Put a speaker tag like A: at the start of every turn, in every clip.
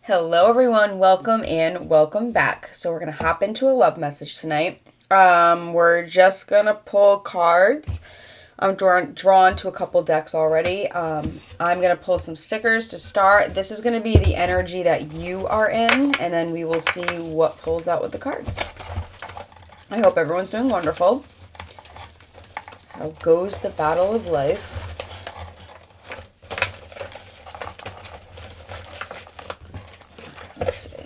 A: Hello, everyone. Welcome and welcome back. So we're gonna hop into a love message tonight. We're just gonna pull cards. I'm drawn to a couple decks already. I'm gonna pull some stickers to start. This is gonna be the energy that you are in, and then we will see what pulls out with the cards. I hope everyone's doing wonderful. How goes the battle of life? Let's see.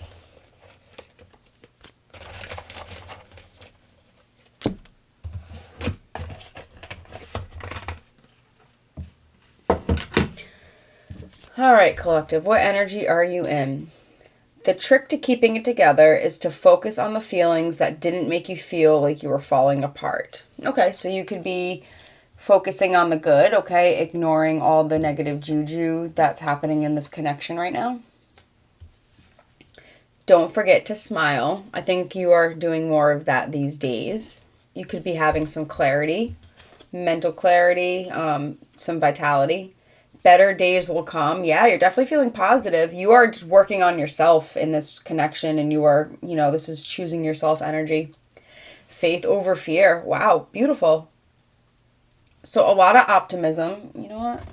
A: All right, collective, what energy are you in? The trick to keeping it together is to focus on the feelings that didn't make you feel like you were falling apart. Okay, so you could be focusing on the good, okay, ignoring all the negative juju that's happening in this connection right now. Don't forget to smile. I think you are doing more of that these days. You could be having some clarity, mental clarity, some vitality. Better days will come. Yeah, you're definitely feeling positive. You are just working on yourself in this connection, and you are, this is choosing yourself energy. Faith over fear. Wow, beautiful. So a lot of optimism. You know what?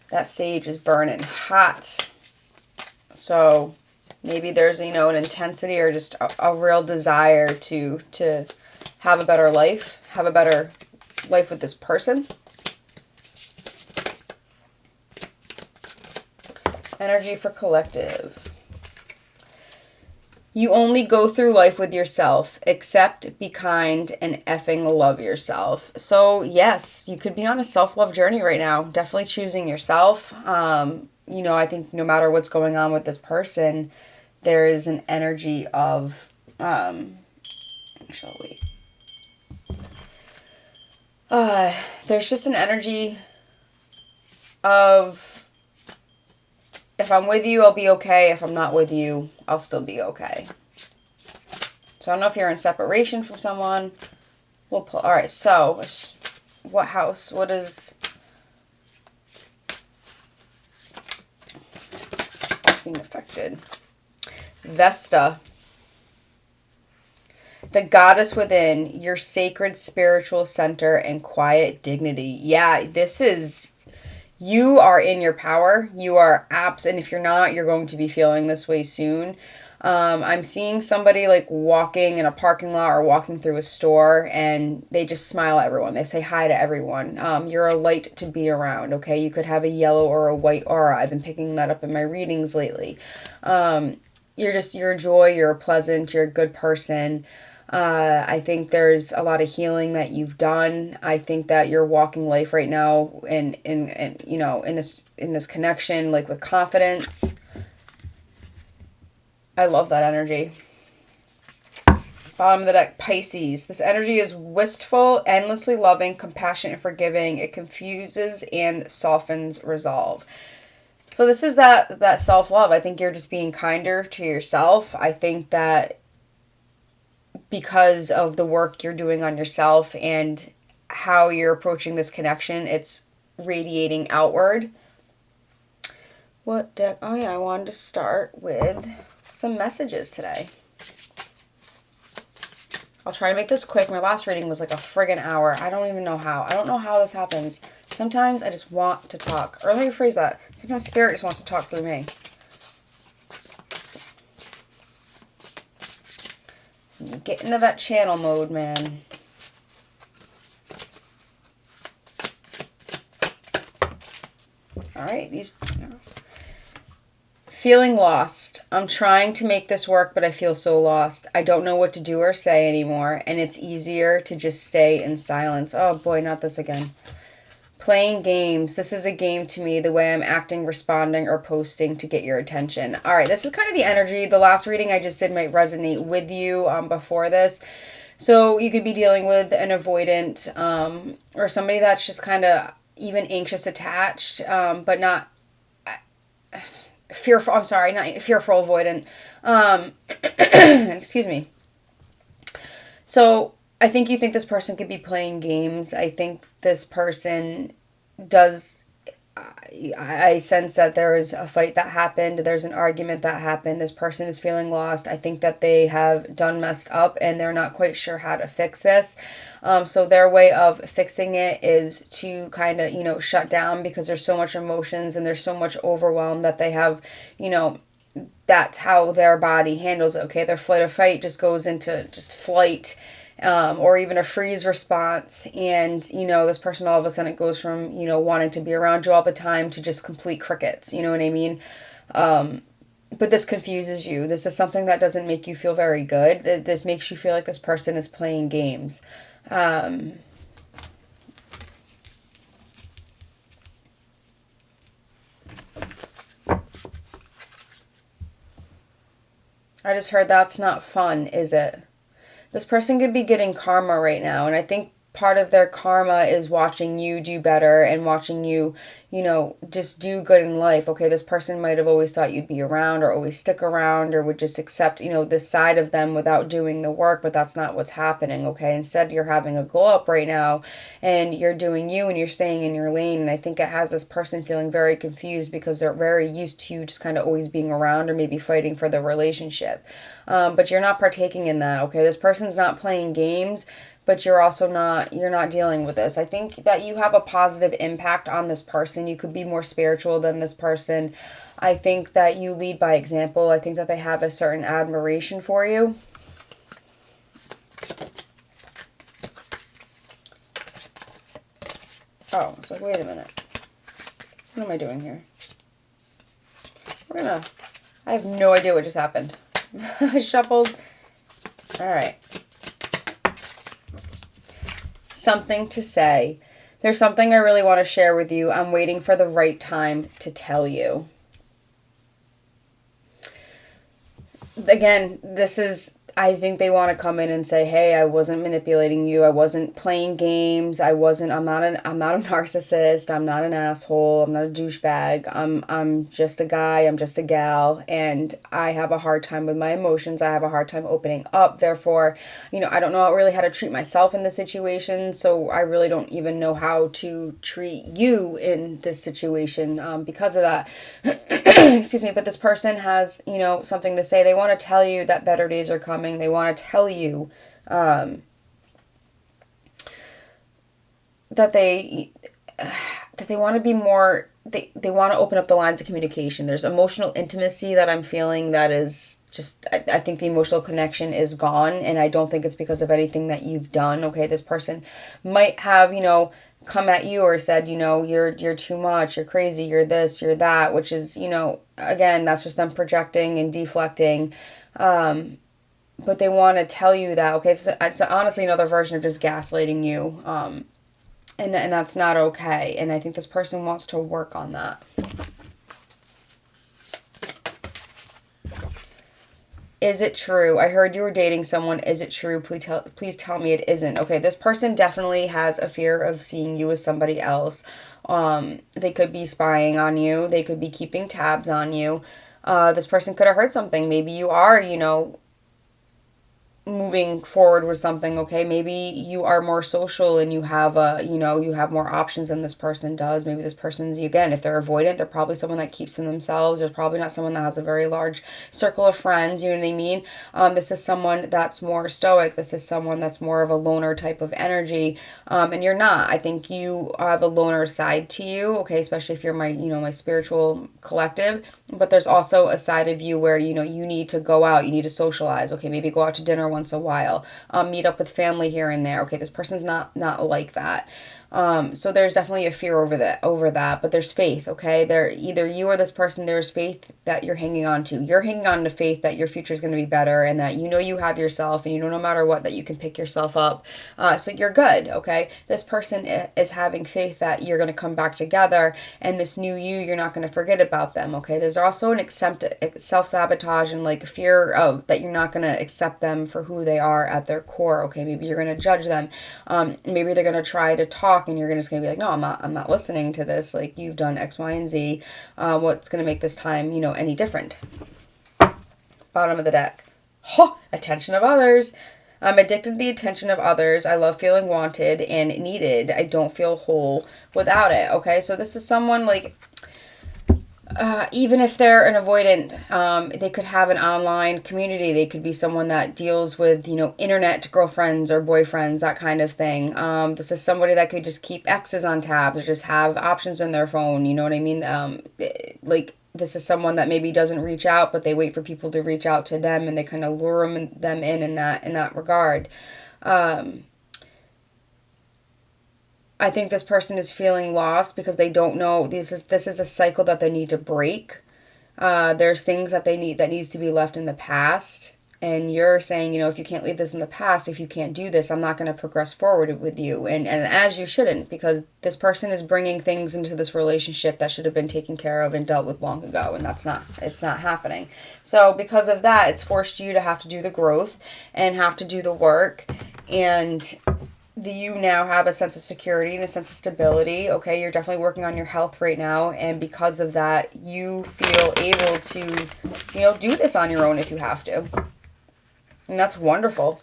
A: That sage is burning hot. So maybe there's, an intensity or just a real desire to have a better life, have a better life with this person. Energy for collective. You only go through life with yourself. Accept, be kind, and effing love yourself. So yes, you could be on a self-love journey right now. Definitely choosing yourself. I think no matter what's going on with this person, there is an energy of, there's just an energy of, if I'm with you, I'll be okay. If I'm not with you, I'll still be okay. So I don't know if you're in separation from someone. We'll pull. All right. So what house? What is being affected? Vesta. The goddess within, your sacred spiritual center and quiet dignity. Yeah, this is, you are in your power. You are and if you're not, you're going to be feeling this way soon. I'm seeing somebody like walking in a parking lot or walking through a store, and they just smile at everyone. They say hi to everyone. You're a light to be around, okay? You could have a yellow or a white aura. I've been picking that up in my readings lately. You're a joy, you're pleasant, you're a good person. I think there's a lot of healing that you've done. I think that you're walking life right now in this connection, like with confidence. I love that energy. Bottom of the deck, Pisces. This energy is wistful, endlessly loving, compassionate, and forgiving. It confuses and softens resolve. So this is that self-love. I think you're just being kinder to yourself. I think that because of the work you're doing on yourself and how you're approaching this connection, it's radiating outward. What deck? Oh yeah, I wanted to start with some messages today. I'll try to make this quick. My last reading was like a friggin' hour. I don't even know how. I don't know how this happens. Sometimes I just want to talk. Or let me rephrase that. Sometimes spirit just wants to talk through me. Get into that channel mode, man. All right, feeling lost. I'm trying to make this work, but I feel so lost. I don't know what to do or say anymore, and it's easier to just stay in silence. Oh boy, not this again. Playing games. This is a game to me, the way I'm acting, responding, or posting to get your attention. All right, this is kind of the energy. The last reading I just did might resonate with you before this. So you could be dealing with an avoidant or somebody that's just kind of even anxious attached, but not fearful. I'm sorry, not fearful avoidant. Excuse me. So I think you think this person could be playing games. I think this person does I sense that there is a fight that happened. There's an argument that happened. This person is feeling lost. I think that they have done messed up and they're not quite sure how to fix this. So their way of fixing it is to kind of, shut down because there's so much emotions and there's so much overwhelm that they have, that's how their body handles it. Okay. Their flight or fight just goes into just flight, or even a freeze response. And, this person all of a sudden it goes from, wanting to be around you all the time to just complete crickets. You know what I mean? But this confuses you. This is something that doesn't make you feel very good. This makes you feel like this person is playing games. I just heard that's not fun, is it? This person could be getting karma right now, and I think part of their karma is watching you do better and watching you, just do good in life. Okay, this person might have always thought you'd be around or always stick around or would just accept, this side of them without doing the work, but that's not what's happening. Okay, instead you're having a glow up right now and you're doing you and you're staying in your lane. And I think it has this person feeling very confused because they're very used to you just kind of always being around or maybe fighting for the relationship. But you're not partaking in that. Okay, this person's not playing games, but you're not dealing with this. I think that you have a positive impact on this person. You could be more spiritual than this person. I think that you lead by example. I think that they have a certain admiration for you. Oh, it's like, wait a minute. What am I doing here? I have no idea what just happened. I shuffled. All right. Something to say. There's something I really want to share with you. I'm waiting for the right time to tell you. Again, I think they want to come in and say, hey, I wasn't manipulating you. I wasn't playing games. I'm not a narcissist. I'm not an asshole. I'm not a douchebag. I'm just a guy. I'm just a gal. And I have a hard time with my emotions. I have a hard time opening up. Therefore, I don't know really how to treat myself in this situation. So I really don't even know how to treat you in this situation because of that. Excuse me. But this person has, something to say. They want to tell you that better days are coming. They want to tell you that they want to be more, they want to open up the lines of communication. There's emotional intimacy that I'm feeling that is just, I think the emotional connection is gone, and I don't think it's because of anything that you've done. Okay, this person might have, come at you or said, you're too much, you're crazy, you're this, you're that, which is, again, that's just them projecting and deflecting. But they want to tell you that, okay, it's honestly another version of just gaslighting you. And that's not okay. And I think this person wants to work on that. Is it true? I heard you were dating someone. Is it true? Please tell me it isn't. Okay, this person definitely has a fear of seeing you as somebody else. They could be spying on you. They could be keeping tabs on you. This person could have heard something. Maybe you are, moving forward with something. Okay, maybe you are more social and you have you have more options than this person does. Maybe this person's, again, if they're avoidant, they're probably someone that keeps to themselves. They're probably not someone that has a very large circle of friends. You know what I mean? This is someone that's more stoic. This is someone that's more of a loner type of energy, and you're not. I think you have a loner side to you. Okay, especially if you're my my spiritual collective. But there's also a side of you where you need to go out. You need to socialize. Okay, maybe go out to dinner once a while, meet up with family here and there. Okay, this person's not like that. So there's definitely a fear over that, but there's faith. Okay, there, either you or this person, there's faith that you're hanging on to. You're hanging on to faith that your future is going to be better, and that you have yourself, and no matter what, that you can pick yourself up. So you're good. Okay, this person is having faith that you're going to come back together, and this new you're not going to forget about them. Okay, there's also an self-sabotage and like fear of that you're not going to accept them for who they are at their core. Okay, maybe you're going to judge them. Maybe they're going to try to talk and you're just going to be like, no, I'm not listening to this. Like, you've done X, Y, and Z. What's going to make this time, any different? Bottom of the deck. Attention of others. I'm addicted to the attention of others. I love feeling wanted and needed. I don't feel whole without it. Okay, so this is someone like, even if they're an avoidant, they could have an online community. They could be someone that deals with, internet girlfriends or boyfriends, that kind of thing. This is somebody that could just keep exes on tab or just have options in their phone. You know what I mean? Like, this is someone that maybe doesn't reach out, but they wait for people to reach out to them, and they kind of lure them in that regard. I think this person is feeling lost because they don't know, this is a cycle that they need to break. There's things that that needs to be left in the past. And you're saying, if you can't leave this in the past, if you can't do this, I'm not going to progress forward with you. And as you shouldn't, because this person is bringing things into this relationship that should have been taken care of and dealt with long ago. And it's not happening. So because of that, it's forced you to have to do the growth and have to do the work. And you now have a sense of security and a sense of stability. Okay, you're definitely working on your health right now, and because of that, you feel able to, do this on your own if you have to. And that's wonderful.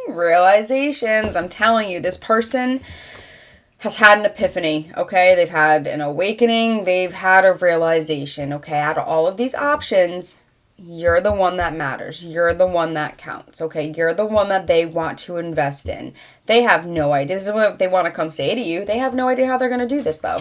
A: Realizations. I'm telling you, this person has had an epiphany, okay? They've had an awakening. They've had a realization, okay? Out of all of these options, you're the one that matters. You're the one that counts, okay? You're the one that they want to invest in. They have no idea. This is what they want to come say to you. They have no idea how they're going to do this, though.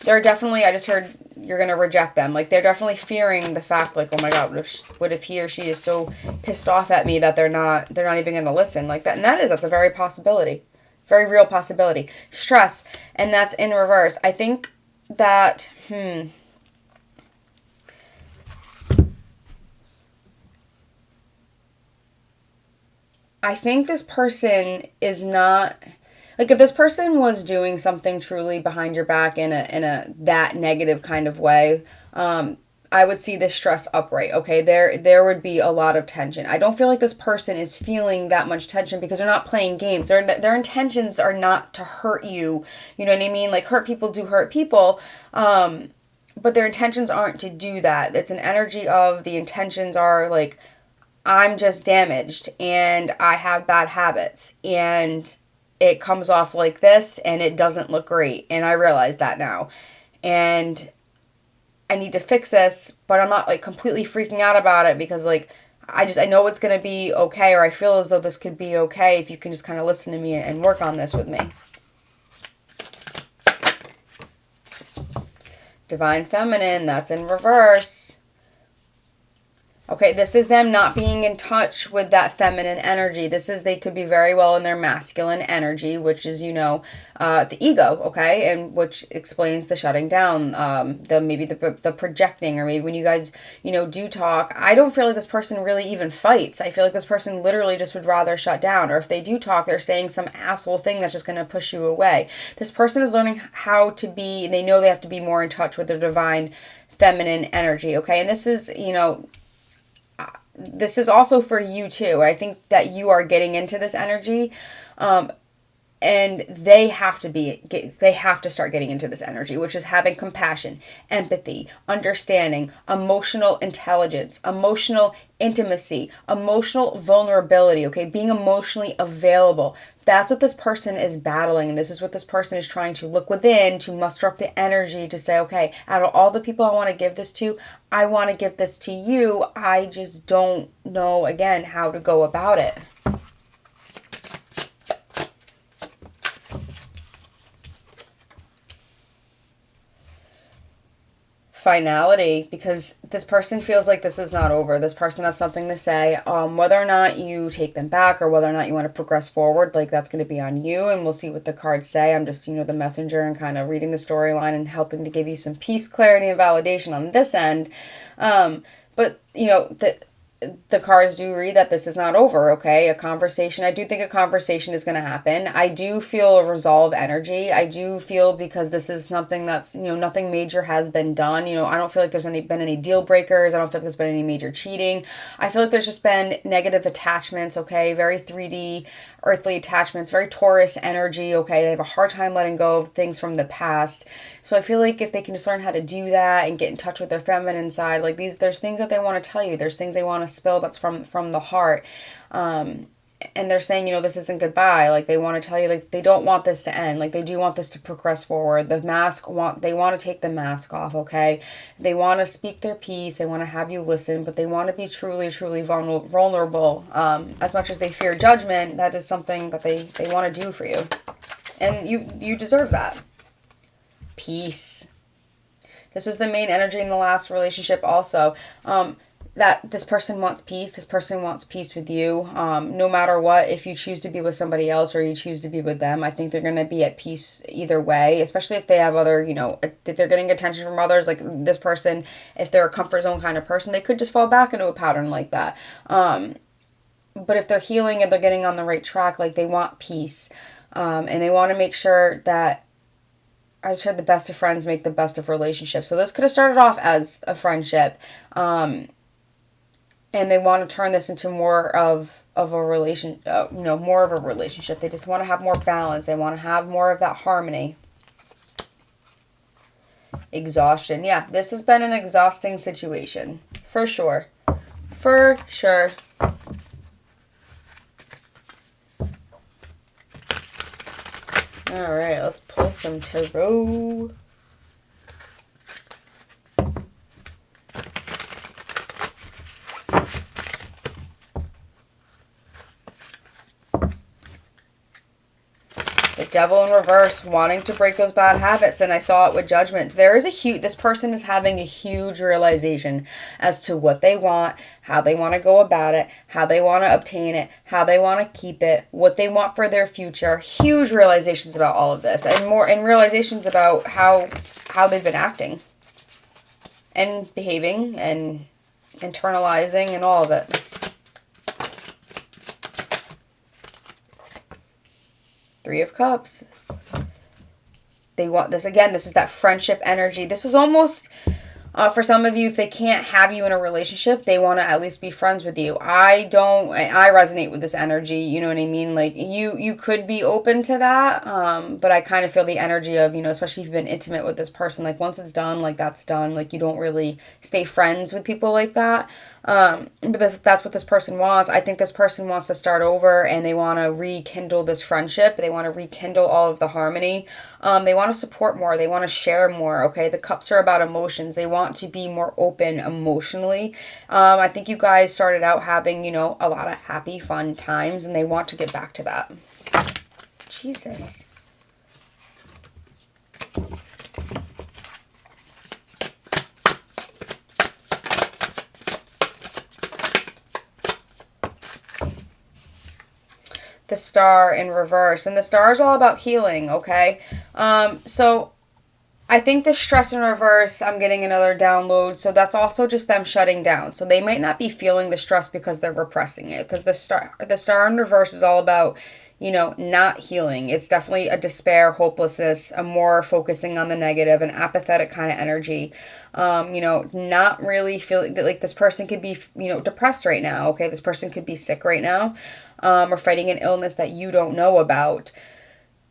A: They're definitely, I just heard you're going to reject them. Like, they're definitely fearing the fact, like, oh my God, what if he or she is so pissed off at me that they're not even going to listen like that. And that's a very possibility. Very real possibility. Stress. And that's in reverse. I think that, I think this person is not, like, if this person was doing something truly behind your back in a that negative kind of way, I would see this stress upright. Okay, there would be a lot of tension. I don't feel like this person is feeling that much tension because they're not playing games. Their intentions are not to hurt you. You know what I mean? Like, hurt people do hurt people. But their intentions aren't to do that. It's an energy of, the intentions are like, I'm just damaged and I have bad habits and it comes off like this and it doesn't look great. And I realize that now. And I need to fix this, but I'm not like completely freaking out about it because, like, I know it's going to be okay, or I feel as though this could be okay if you can just kind of listen to me and work on this with me. Divine Feminine, that's in reverse. Okay, this is them not being in touch with that feminine energy. They could be very well in their masculine energy, which is, the ego, okay? And which explains the shutting down, the projecting, or maybe when you guys, do talk. I don't feel like this person really even fights. I feel like this person literally just would rather shut down. Or if they do talk, they're saying some asshole thing that's just going to push you away. This person is learning how to be, they know they have to be more in touch with their divine feminine energy, okay? And this is also for you too. I think that you are getting into this energy, and they have to start getting into this energy, which is having compassion, empathy, understanding, emotional intelligence, emotional intimacy, emotional vulnerability, okay? Being emotionally available. That's what this person is battling, and this is what this person is trying to look within to muster up the energy to say, okay, out of all the people I want to give this to, I want to give this to you. I just don't know, again, how to go about it. Finality, because this person feels like this is not over. This person has something to say. Whether or not you take them back or whether or not you want to progress forward, like, that's going to be on you, and we'll see what the cards say. I'm just, the messenger and kind of reading the storyline and helping to give you some peace, clarity, and validation on this end. But, the cards do read that this is not over, okay? A conversation, I do think a conversation is going to happen. I do feel a resolve energy. I do feel, because this is something that's, nothing major has been done. I don't feel like there's been any deal breakers. I don't feel like there's been any major cheating. I feel like there's just been negative attachments, okay? Very 3D earthly attachments, very Taurus energy, okay? They have a hard time letting go of things from the past. So I feel like if they can just learn how to do that and get in touch with their feminine side, like there's things that they want to tell you. There's things they want to spill that's from the heart. And they're saying, this isn't goodbye. Like they want to tell you, like they don't want this to end. Like they do want this to progress forward. They want to take the mask off, okay? They want to speak their piece. They want to have you listen, but they want to be truly, truly vulnerable. As much as they fear judgment, that is something that they want to do for you. And you deserve that. Peace. This was the main energy in the last relationship also. That this person wants peace. This person wants peace with you. No matter what, if you choose to be with somebody else or you choose to be with them, I think they're going to be at peace either way, especially if they have other, if they're getting attention from others. Like this person, if they're a comfort zone kind of person, they could just fall back into a pattern like that. But if they're healing and they're getting on the right track, like they want peace. And they want to make sure that, I just heard the best of friends make the best of relationships. So this could have started off as a friendship. And they want to turn this into more of a more of a relationship. They just want to have more balance. They want to have more of that harmony. Exhaustion. Yeah, this has been an exhausting situation. For sure. For sure. Alright, let's pull some tarot. Devil in reverse, wanting to break those bad habits, and I saw it with judgment. This person is having a huge realization as to what they want, how they want to go about it, how they want to obtain it, how they want to keep it, what they want for their future. Huge realizations about all of this, and realizations about how they've been acting and behaving and internalizing and all of it. Three of Cups. They want this again. This is that friendship energy. This is almost, for some of you, if they can't have you in a relationship, they want to at least be friends with you. I resonate with this energy. You know what I mean? Like you could be open to that. But I kind of feel the energy of, especially if you've been intimate with this person, like once it's done, like that's done. Like you don't really stay friends with people like that. But that's what this person wants. I think this person wants to start over and they want to rekindle this friendship. They want to rekindle all of the harmony. They want to support more. They want to share more. Okay. The cups are about emotions. They want to be more open emotionally. I think you guys started out having, a lot of happy, fun times, and they want to get back to that. Jesus. The Star in reverse, and the Star is all about healing, okay? So I think the stress in reverse, I'm getting another download, so that's also just them shutting down. So they might not be feeling the stress because they're repressing it, because the star in reverse is all about, not healing. It's definitely a despair, hopelessness, a more focusing on the negative, an apathetic kind of energy. Not really feeling that, like, this person could be, depressed right now, okay? This person could be sick right now, or fighting an illness that you don't know about.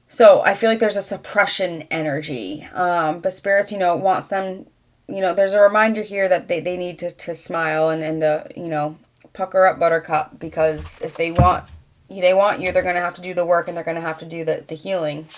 A: So I feel like there's a suppression energy. But Spirits, wants them, there's a reminder here that they need to smile and pucker up, Buttercup, because if they want you, they're going to have to do the work and they're going to have to do the healing.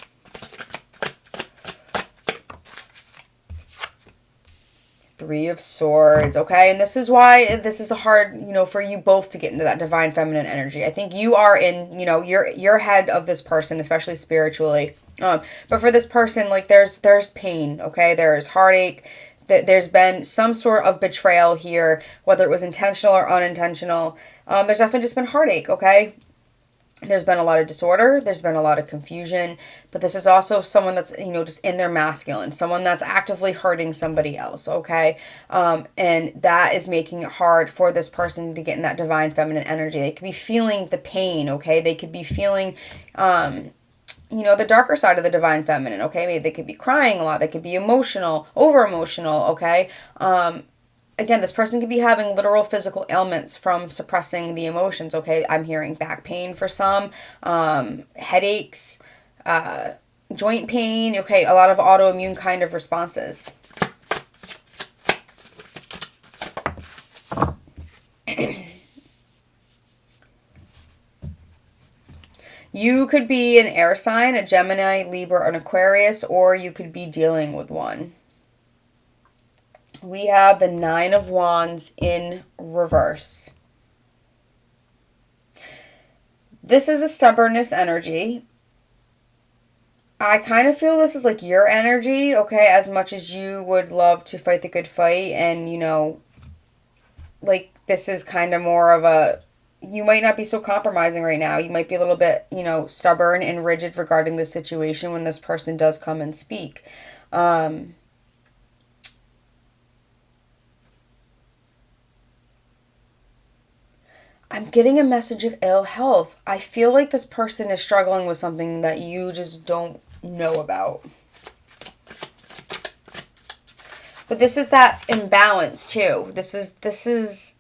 A: Three of Swords, okay? And this is why this is a hard, for you both to get into that divine feminine energy. I think you are in, you're ahead of this person, especially spiritually. But for this person, like, there's pain, okay? There's heartache. There's been some sort of betrayal here, whether it was intentional or unintentional. There's definitely just been heartache, okay? There's been a lot of disorder, there's been a lot of confusion, but this is also someone that's, just in their masculine, someone that's actively hurting somebody else, okay? And that is making it hard for this person to get in that divine feminine energy. They could be feeling the pain, okay? They could be feeling, the darker side of the divine feminine, okay? Maybe they could be crying a lot, they could be emotional, over emotional, okay? Again, this person could be having literal physical ailments from suppressing the emotions, okay? I'm hearing back pain for some, headaches, joint pain, okay? A lot of autoimmune kind of responses. You could be an air sign, a Gemini, Libra, or an Aquarius, or you could be dealing with one. We have the Nine of Wands in reverse. This is a stubbornness energy. I kind of feel this is like your energy, okay? As much as you would love to fight the good fight and, like this is kind of more of a, you might not be so compromising right now. You might be a little bit, stubborn and rigid regarding the situation when this person does come and speak. I'm getting a message of ill health. I feel like this person is struggling with something that you just don't know about. But this is that imbalance too. This is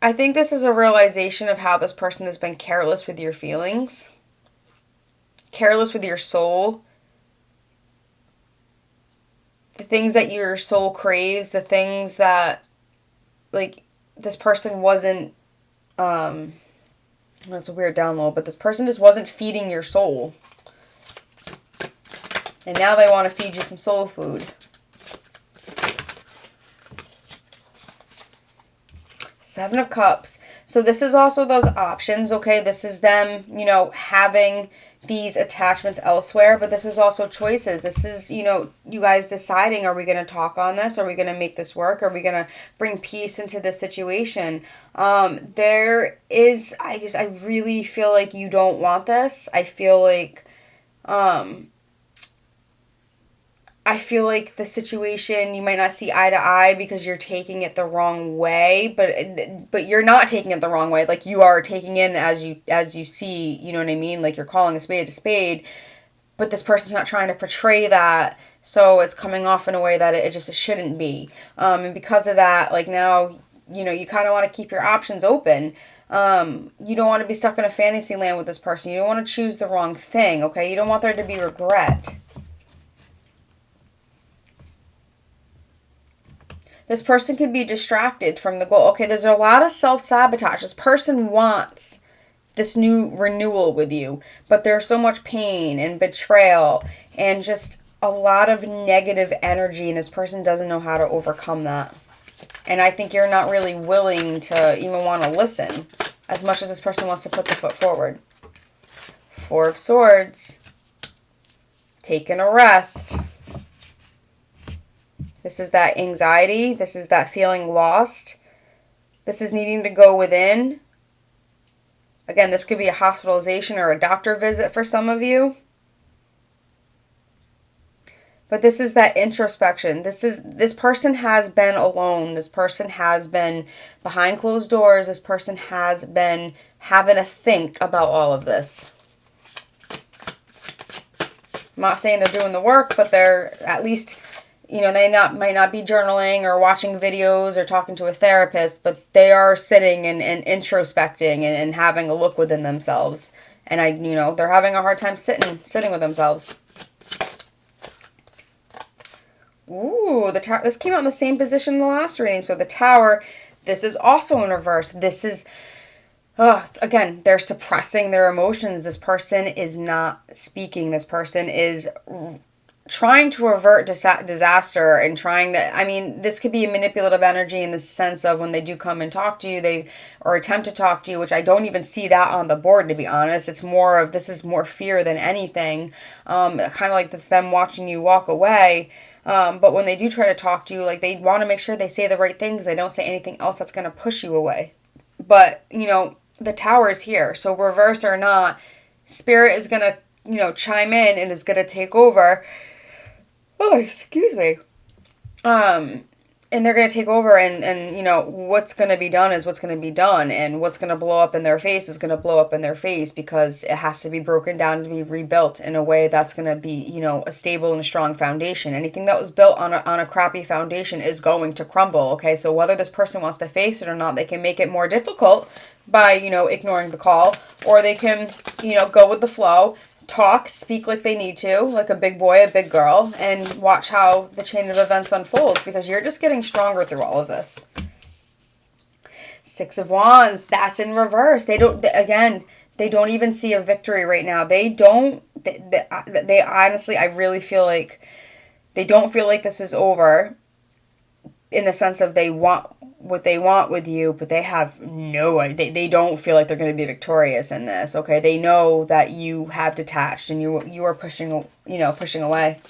A: I think this is a realization of how this person has been careless with your feelings, careless with your soul, the things that your soul craves, the things that, like, this person wasn't, that's a weird download, but this person just wasn't feeding your soul. And now they want to feed you some soul food. Seven of Cups. So this is also those options, okay? This is them, having these attachments elsewhere, but this is also choices. This is, you guys deciding, are we going to talk on this? Are we going to make this work? Are we going to bring peace into this situation? There is, I really feel like you don't want this. I feel like the situation, you might not see eye to eye because you're taking it the wrong way, but you're not taking it the wrong way. Like, you are taking in as you see, you know what I mean? Like, you're calling a spade, but this person's not trying to portray that, so it's coming off in a way that it shouldn't be. And because of that, like, now, you kind of want to keep your options open. You don't want to be stuck in a fantasy land with this person. You don't want to choose the wrong thing, okay? You don't want there to be regret. This person could be distracted from the goal. Okay, there's a lot of self-sabotage. This person wants this new renewal with you, but there's so much pain and betrayal and just a lot of negative energy, and this person doesn't know how to overcome that. And I think you're not really willing to even want to listen as much as this person wants to put the foot forward. Four of Swords. Taking a rest. This is that anxiety. This is that feeling lost. This is needing to go within. Again, this could be a hospitalization or a doctor visit for some of you. But this is that introspection. This person has been alone. This person has been behind closed doors. This person has been having to think about all of this. I'm not saying they're doing the work, but they're at least, they might not be journaling or watching videos or talking to a therapist, but they are sitting and introspecting and having a look within themselves. And they're having a hard time sitting with themselves. Ooh, the Tower. This came out in the same position in the last reading. So the Tower, this is also in reverse. This is, again, they're suppressing their emotions. This person is not speaking. This person is trying to avert disaster and trying to, this could be a manipulative energy in the sense of when they do come and talk to you, or attempt to talk to you, which I don't even see that on the board, to be honest. It's more of, this is more fear than anything. Kind of like this, them watching you walk away. But when they do try to talk to you, like, they want to make sure they say the right things. They don't say anything else that's going to push you away. But, the tower is here. So reverse or not, spirit is going to, chime in and is going to take over. Oh, excuse me. And they're going to take over, and what's going to be done is what's going to be done, and what's going to blow up in their face is going to blow up in their face, because it has to be broken down to be rebuilt in a way that's going to be, a stable and a strong foundation. Anything that was built on a crappy foundation is going to crumble, okay? So whether this person wants to face it or not, they can make it more difficult by, ignoring the call, or they can, go with the flow, talk, speak like they need to, like a big boy, a big girl, and watch how the chain of events unfolds, because you're just getting stronger through all of this. Six of Wands, that's in reverse. They don't even see a victory right now. They honestly, I really feel like they don't feel like this is over, in the sense of they want what they want with you, but they have they don't feel like they're going to be victorious in this, okay? They know that you have detached, and you are pushing away.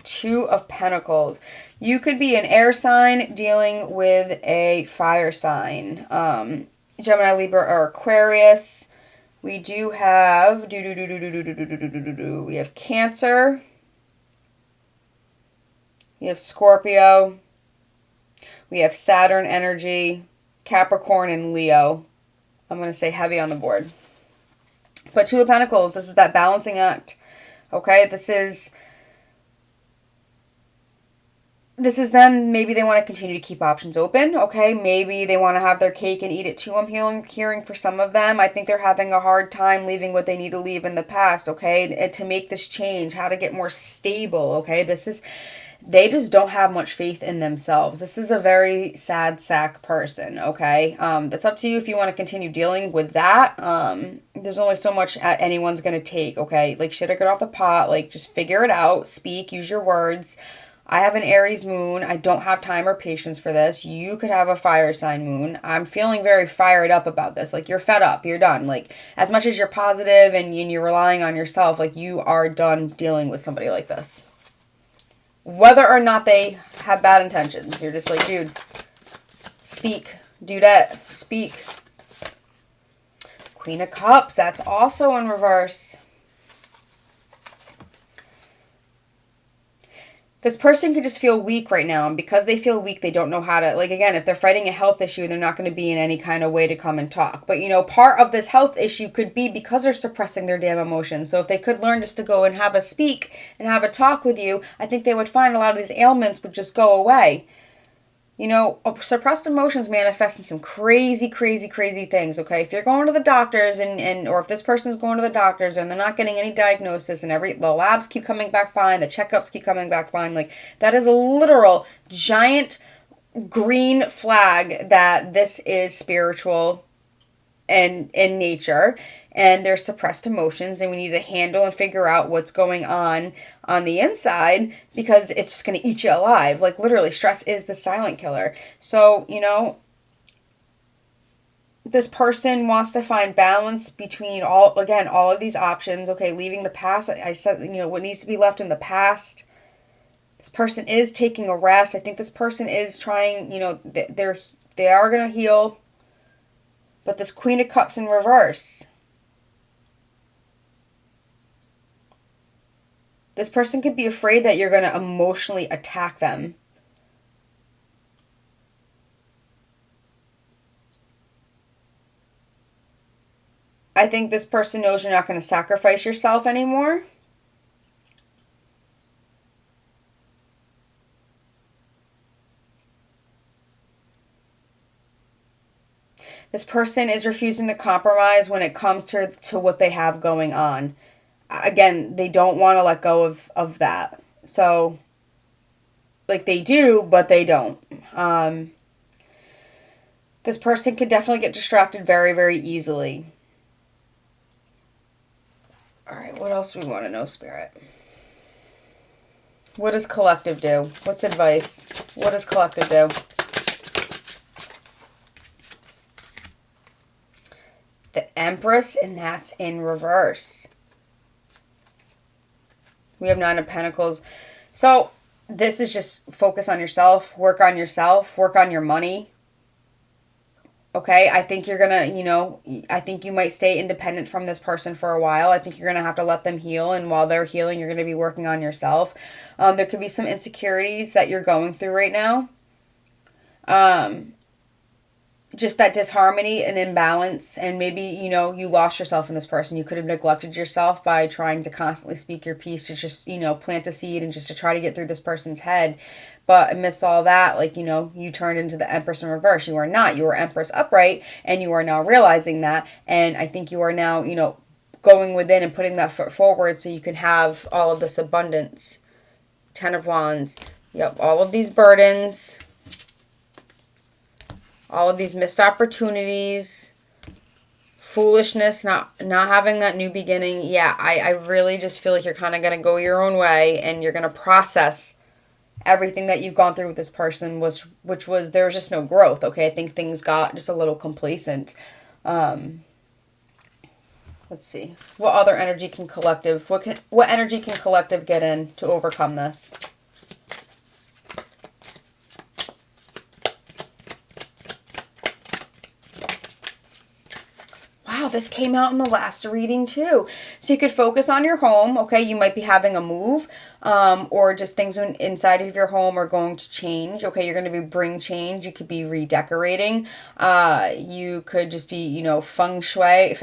A: Two of Pentacles. You could be an air sign dealing with a fire sign. Gemini, Libra, or Aquarius. We do have we have Cancer. We have Scorpio. We have Saturn energy, Capricorn, and Leo. I'm going to say heavy on the board. But Two of Pentacles, this is that balancing act. Okay, this is them. Maybe they want to continue to keep options open. Okay, maybe they want to have their cake and eat it too. I'm hearing for some of them. I think they're having a hard time leaving what they need to leave in the past. Okay, and to make this change, how to get more stable. Okay, they just don't have much faith in themselves. This is a very sad sack person, okay? That's up to you if you want to continue dealing with that. There's only so much anyone's going to take, okay? Like, shit or get off the pot. Like, just figure it out. Speak. Use your words. I have an Aries moon. I don't have time or patience for this. You could have a fire sign moon. I'm feeling very fired up about this. Like, you're fed up. You're done. Like, as much as you're positive and you're relying on yourself, like, you are done dealing with somebody like this. Whether or not they have bad intentions. You're just like, dude, speak. Dudette, speak. Queen of Cups, that's also in reverse. This person could just feel weak right now, and because they feel weak, they don't know how to, like, again, if they're fighting a health issue, they're not going to be in any kind of way to come and talk. But, part of this health issue could be because they're suppressing their damn emotions. So if they could learn just to go and have a speak and have a talk with you, I think they would find a lot of these ailments would just go away. Suppressed emotions manifest in some crazy, crazy, crazy things, okay? If you're going to the doctors or if this person's going to the doctors and they're not getting any diagnosis and the labs keep coming back fine, the checkups keep coming back fine, like, that is a literal giant green flag that this is spiritual and in nature, and there's suppressed emotions, and we need to handle and figure out what's going on the inside, because it's just going to eat you alive. Like, literally, stress is the silent killer. So, this person wants to find balance between all of these options. Okay, leaving the past. I said, what needs to be left in the past. This person is taking a rest. I think this person is trying, they are going to heal. But this Queen of Cups in reverse. This person could be afraid that you're going to emotionally attack them. I think this person knows you're not going to sacrifice yourself anymore. This person is refusing to compromise when it comes to what they have going on. Again, they don't want to let go of that. So, like, they do, but they don't. This person could definitely get distracted very, very easily. All right, what else do we want to know, Spirit? What does collective do? What's advice? What does collective do? The Empress, and that's in reverse. We have Nine of Pentacles. So this is just focus on yourself, work on your money. Okay, I think you're gonna, I think you might stay independent from this person for a while. I think you're gonna have to let them heal, and while they're healing, you're gonna be working on yourself. There could be some insecurities that you're going through right now. Just that disharmony and imbalance, and maybe, you lost yourself in this person. You could have neglected yourself by trying to constantly speak your piece to just, plant a seed and just to try to get through this person's head. But amidst all that, you turned into the Empress in reverse. You are not. You are Empress upright, and you are now realizing that. And I think you are now, going within and putting that foot forward so you can have all of this abundance. Ten of Wands. Yep, all of these burdens, all of these missed opportunities, foolishness, not having that new beginning. Yeah, I really just feel like you're kind of going to go your own way, and you're going to process everything that you've gone through with this person, which was there was just no growth. Okay, I think things got just a little complacent. Let's see, what other energy can collective what energy can collective get in to overcome this? Wow, this came out in the last reading too. So you could focus on your home. Okay, you might be having a move, or just things inside of your home are going to change. Okay, you're going to bring change. You could be redecorating. You could just be, feng shui.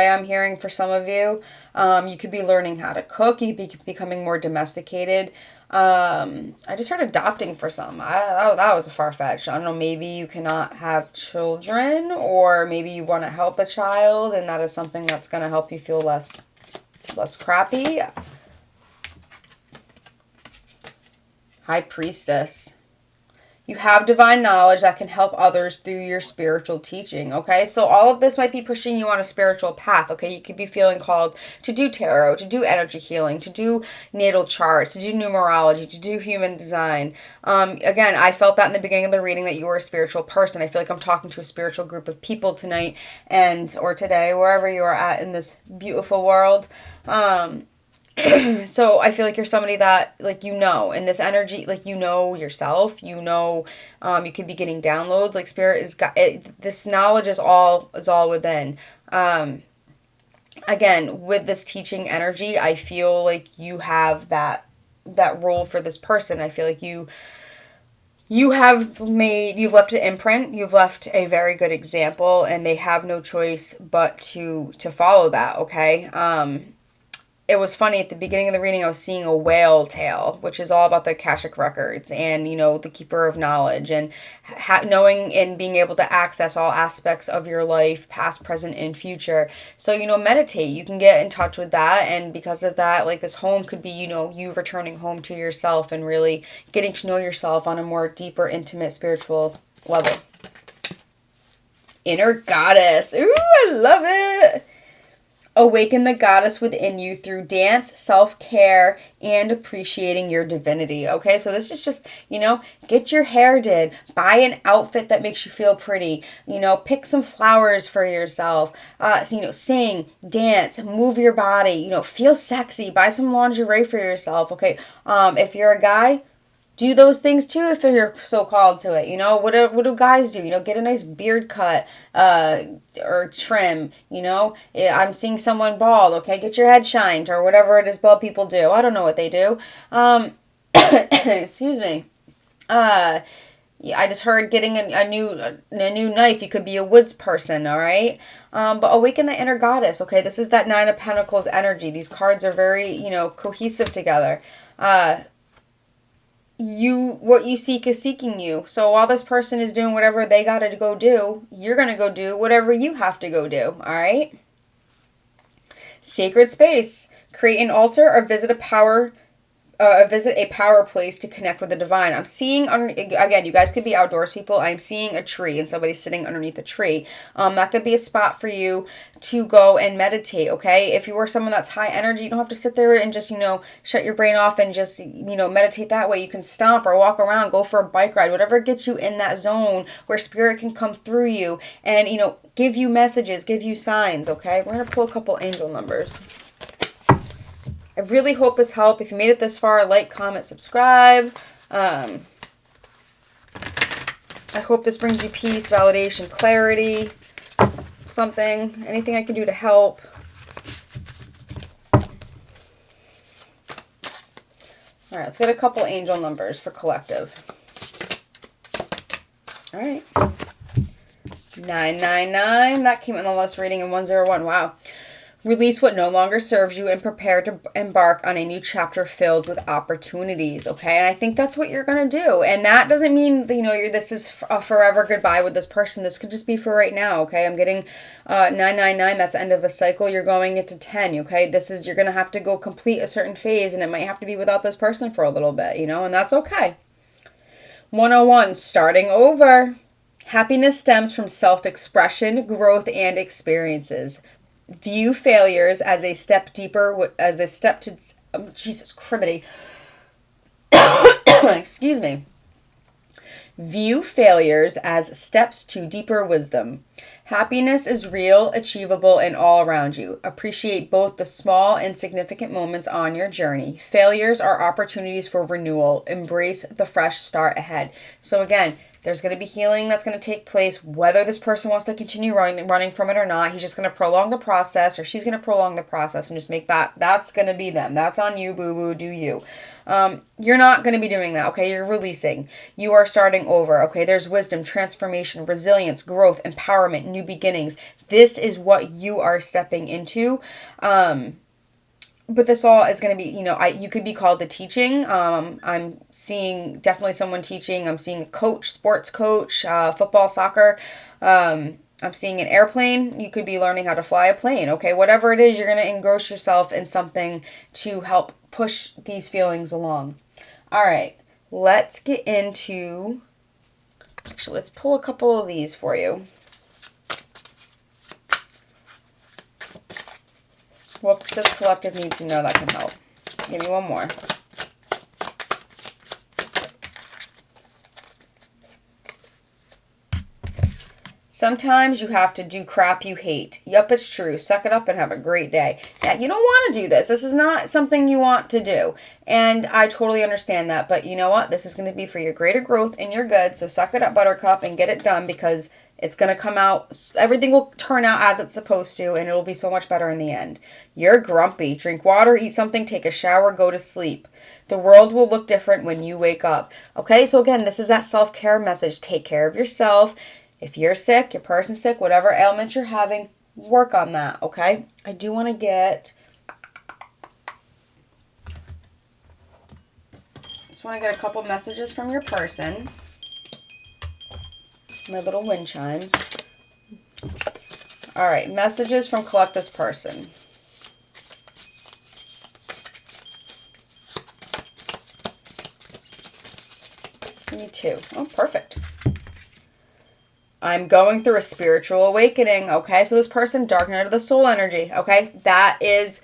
A: I'm hearing for some of you. You could be learning how to cook. You could be becoming more domesticated. I just heard adopting for some. That was a far-fetched. I don't know, maybe you cannot have children, or maybe you want to help a child, and that is something that's going to help you feel less crappy. High Priestess. You have divine knowledge that can help others through your spiritual teaching, okay? So all of this might be pushing you on a spiritual path, okay? You could be feeling called to do tarot, to do energy healing, to do natal charts, to do numerology, to do human design. Again, I felt that in the beginning of the reading that you were a spiritual person. I feel like I'm talking to a spiritual group of people tonight or today, wherever you are at in this beautiful world. So I feel like you're somebody that, in this energy, yourself, you could be getting downloads, spirit is this knowledge is all within. Again, with this teaching energy, I feel like you have that role for this person. I feel like you've left an imprint, you've left a very good example, and they have no choice but to follow that, okay? It was funny, at the beginning of the reading, I was seeing a whale tail, which is all about the Akashic records and, the keeper of knowledge, and knowing and being able to access all aspects of your life, past, present, and future. So, meditate. You can get in touch with that, and because of that, this home could be, you returning home to yourself and really getting to know yourself on a more deeper, intimate, spiritual level. Inner Goddess. Ooh, I love it. Awaken the goddess within you through dance, self-care, and appreciating your divinity. Okay, so this is just, get your hair did. Buy an outfit that makes you feel pretty. Pick some flowers for yourself. Sing, dance, move your body. Feel sexy. Buy some lingerie for yourself. Okay, if you're a guy, do those things too if you're so called to it. What do guys do? Get a nice beard cut or trim. I'm seeing someone bald. Okay, get your head shined or whatever it is bald people do. I don't know what they do. Excuse me. I just heard getting a new knife. You could be a woods person, all right? But awaken the inner goddess, okay? This is that Nine of Pentacles energy. These cards are very, cohesive together. What you seek is seeking you. So while this person is doing whatever they got to go do, you're going to go do whatever you have to go do, all right? Sacred space. Create an altar or visit a power place to connect with the divine. I'm seeing, again, you guys could be outdoors people. I'm seeing a tree and somebody's sitting underneath a tree. That could be a spot for you to go and meditate, okay? If you are someone that's high energy, you don't have to sit there and just, shut your brain off and just, meditate that way. You can stomp or walk around, go for a bike ride, whatever gets you in that zone where spirit can come through you and, give you messages, give you signs, okay? We're going to pull a couple angel numbers. I I really hope this helped. If you made it this far, like, comment, subscribe. I hope this brings you peace, validation, clarity, something, anything I can do to help. All right, let's get a couple angel numbers for collective. All right. 999, that came in the last reading, and 101. Wow. Release what no longer serves you and prepare to embark on a new chapter filled with opportunities, okay? And I think that's what you're going to do. And that doesn't mean, this is a forever goodbye with this person. This could just be for right now, okay? I'm getting 999, that's the end of a cycle. You're going into 10, okay? You're going to have to go complete a certain phase, and it might have to be without this person for a little bit, and that's okay. 101, starting over. Happiness stems from self-expression, growth, and experiences. View failures as a step deeper, Jesus criminy. Excuse me. View failures as steps to deeper wisdom. Happiness is real, achievable, and all around you. Appreciate both the small and significant moments on your journey. Failures are opportunities for renewal. Embrace the fresh start ahead. So again, there's going to be healing that's going to take place, whether this person wants to continue running from it or not. He's just going to prolong the process, or she's going to prolong the process and just make that's going to be them. That's on you, boo-boo, do you. You're not going to be doing that, okay? You're releasing. You are starting over, okay? There's wisdom, transformation, resilience, growth, empowerment, new beginnings. This is what you are stepping into. But this all is going to be, you could be called to teaching. I'm seeing definitely someone teaching. I'm seeing a coach, sports coach, football, soccer. I'm seeing an airplane. You could be learning how to fly a plane. Okay, whatever it is, you're going to engross yourself in something to help push these feelings along. All right, let's get into, actually, let's pull a couple of these for you. What does collective need to know that can help? Give me one more. Sometimes you have to do crap you hate. Yup, it's true. Suck it up and have a great day. Yeah, you don't want to do this. This is not something you want to do. And I totally understand that. But you know what? This is going to be for your greater growth and your good. So suck it up, buttercup, and get it done, because it's going to come out. Everything will turn out as it's supposed to, and it'll be so much better in the end. You're grumpy. Drink water, eat something, take a shower, go to sleep. The world will look different when you wake up. Okay, so again, this is that self-care message. Take care of yourself. If you're sick, your person's sick, whatever ailment you're having, work on that, okay? I do want to get... just want to get a couple messages from your person. My little wind chimes. All right, messages from Collective's person. Give me 2. Oh, perfect. I'm going through a spiritual awakening. Okay, so this person, dark night of the soul energy. Okay, that is...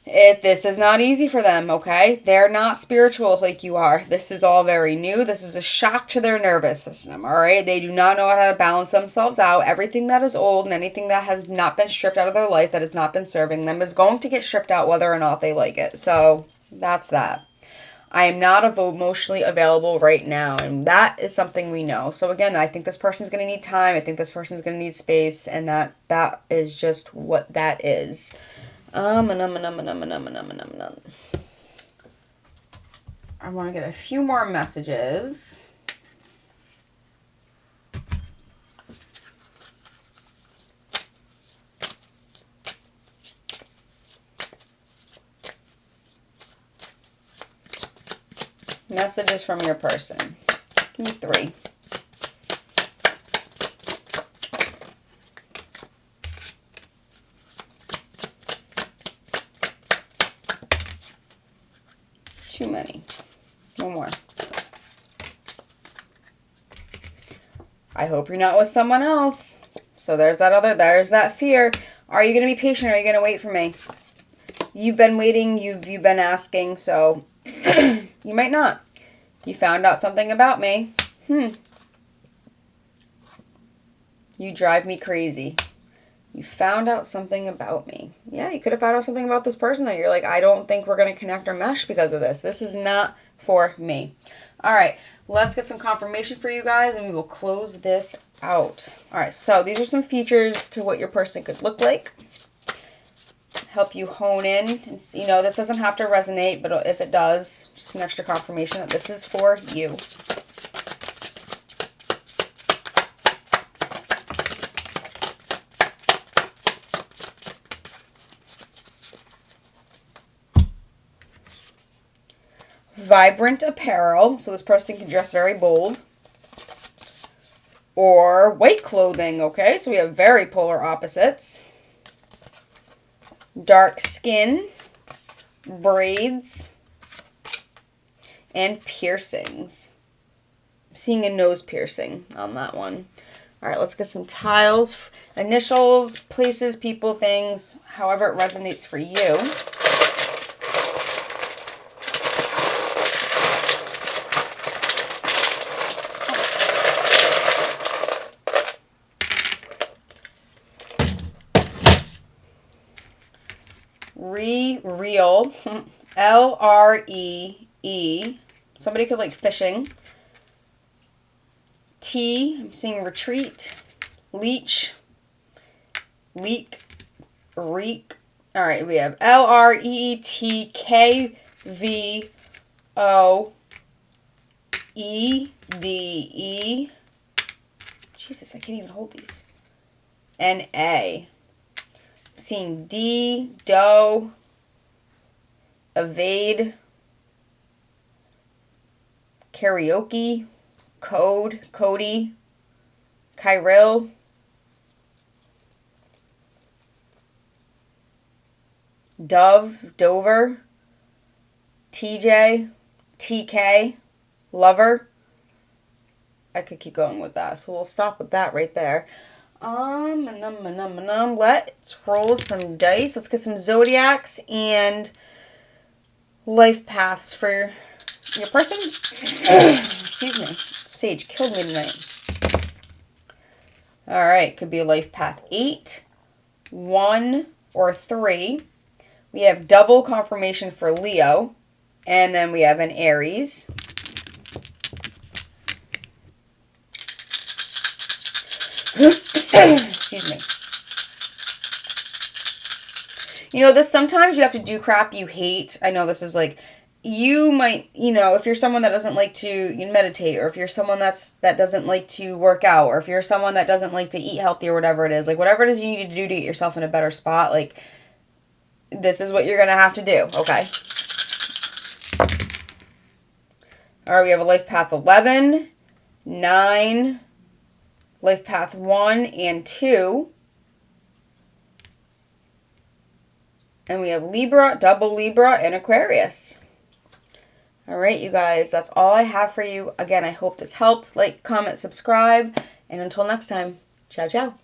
A: this is not easy for them, okay? They're not spiritual like you are. This is all very new. This is a shock to their nervous system, all right? They do not know how to balance themselves out. Everything that is old and anything that has not been stripped out of their life, that has not been serving them, is going to get stripped out whether or not they like it. So that's that. I am not emotionally available right now, and that is something we know. So again, I think this person's going to need time. I think this person's going to need space, and that is just what that is. I want to get a few more messages. Messages from your person. Give me 3. Too many. One more. I hope you're not with someone else. So there's that fear. Are you going to be patient, or are you going to wait for me? You've been waiting, you've been asking, so you might not. You found out something about me. You drive me crazy. You found out something about me. Yeah, you could have found out something about this person that you're like, I don't think we're going to connect or mesh because of this. This is not for me. All right, let's get some confirmation for you guys and we will close this out. All right, so these are some features to what your person could look like. Help you hone in and see, you know, this doesn't have to resonate, but if it does, just an extra confirmation that this is for you. Vibrant apparel, so this person can dress very bold. Or white clothing, okay? So we have very polar opposites. Dark skin, braids, and piercings. I'm seeing a nose piercing on that one. All right, let's get some tiles, initials, places, people, things, however it resonates for you. Reel, L-R-E-E. Somebody could like fishing. T, I'm seeing retreat, leech, leak, reek. All right, we have L-R-E-E-T-K-V-O-E-D-E. Jesus, I can't even hold these. N-A. Seeing D, doe, evade, karaoke, code, Cody, Kyril, Dove, Dover, TJ, TK, lover. I could keep going with that, so we'll stop with that right there. Let's roll some dice. Let's get some zodiacs and life paths for your person. Excuse me. Sage killed me tonight. All right. Could be life path 8, 1, or 3. We have double confirmation for Leo. And then we have an Aries. Excuse me. You know, this sometimes you have to do crap you hate. I know this is like, you might, you know, if you're someone that doesn't like to meditate, or if you're someone that doesn't like to work out, or if you're someone that doesn't like to eat healthy or whatever it is, like whatever it is you need to do to get yourself in a better spot, like this is what you're going to have to do, okay? All right, we have a life path 11, 9, life path 1 and 2. And we have Libra, double Libra, and Aquarius. All right, you guys, that's all I have for you. Again, I hope this helped. Like, comment, subscribe. And until next time, ciao, ciao.